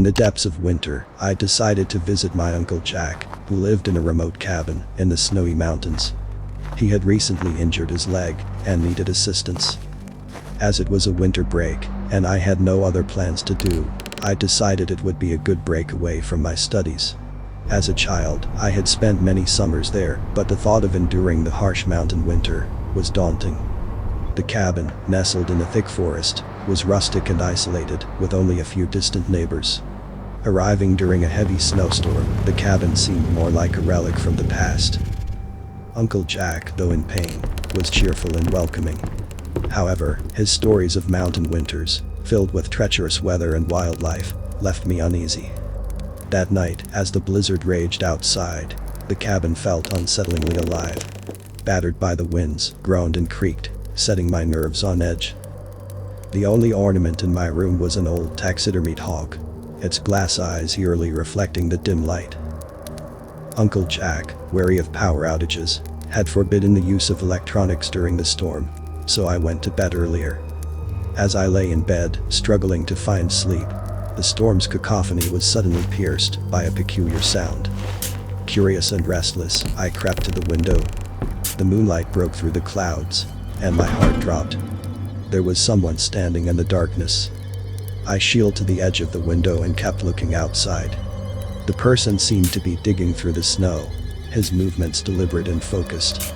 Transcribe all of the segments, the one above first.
the depths of winter, I decided to visit my Uncle Jack, who lived in a remote cabin in the snowy mountains. He had recently injured his leg and needed assistance. As it was a winter break, and I had no other plans to do, I decided it would be a good break away from my studies. As a child, I had spent many summers there, but the thought of enduring the harsh mountain winter was daunting. The cabin, nestled in a thick forest, was rustic and isolated, with only a few distant neighbors. Arriving during a heavy snowstorm, the cabin seemed more like a relic from the past. Uncle Jack, though in pain, was cheerful and welcoming. However, his stories of mountain winters, filled with treacherous weather and wildlife, left me uneasy. That night, as the blizzard raged outside, the cabin felt unsettlingly alive. Battered by the winds, groaned and creaked, setting my nerves on edge. The only ornament in my room was an old taxidermied hawk, its glass eyes eerily reflecting the dim light. Uncle Jack, wary of power outages, had forbidden the use of electronics during the storm, so I went to bed earlier. As I lay in bed, struggling to find sleep, the storm's cacophony was suddenly pierced by a peculiar sound. Curious and restless, I crept to the window. The moonlight broke through the clouds, and my heart dropped. There was someone standing in the darkness. I shielded to the edge of the window and kept looking outside. The person seemed to be digging through the snow, his movements deliberate and focused.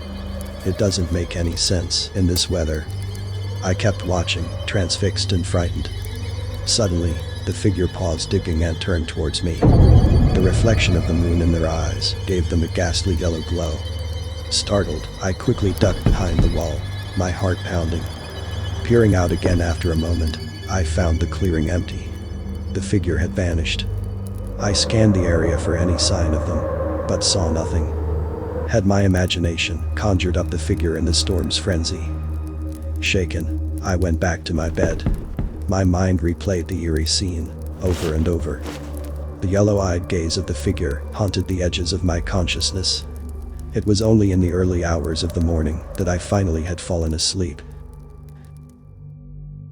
It doesn't make any sense in this weather. I kept watching, transfixed and frightened. Suddenly, the figure paused digging and turned towards me. The reflection of the moon in their eyes gave them a ghastly yellow glow. Startled, I quickly ducked behind the wall, my heart pounding. Peering out again after a moment, I found the clearing empty. The figure had vanished. I scanned the area for any sign of them, but saw nothing. Had my imagination conjured up the figure in the storm's frenzy? Shaken, I went back to my bed. My mind replayed the eerie scene, over and over. The yellow-eyed gaze of the figure haunted the edges of my consciousness. It was only in the early hours of the morning that I finally had fallen asleep.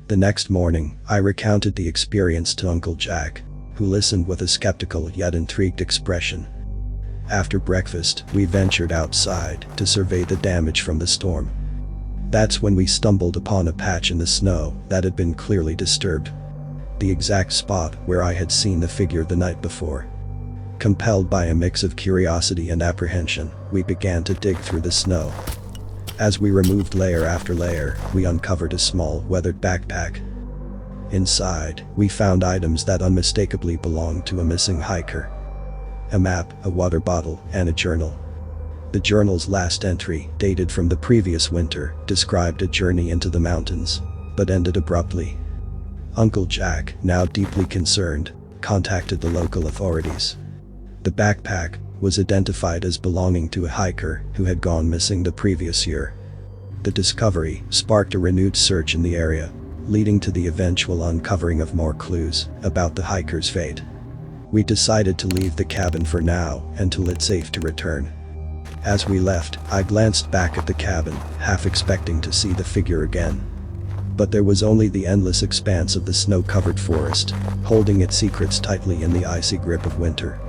The next morning, I recounted the experience to Uncle Jack, who listened with a skeptical yet intrigued expression. After breakfast, we ventured outside to survey the damage from the storm. That's when we stumbled upon a patch in the snow that had been clearly disturbed. The exact spot where I had seen the figure the night before. Compelled by a mix of curiosity and apprehension, we began to dig through the snow. As we removed layer after layer, we uncovered a small, weathered backpack. Inside, we found items that unmistakably belonged to a missing hiker. A map, a water bottle, and a journal. The journal's last entry, dated from the previous winter, described a journey into the mountains, but ended abruptly. Uncle Jack, now deeply concerned, contacted the local authorities. The backpack was identified as belonging to a hiker who had gone missing the previous year. The discovery sparked a renewed search in the area, leading to the eventual uncovering of more clues about the hiker's fate. We decided to leave the cabin for now until it's safe to return. As we left, I glanced back at the cabin, half expecting to see the figure again. But there was only the endless expanse of the snow-covered forest, holding its secrets tightly in the icy grip of winter.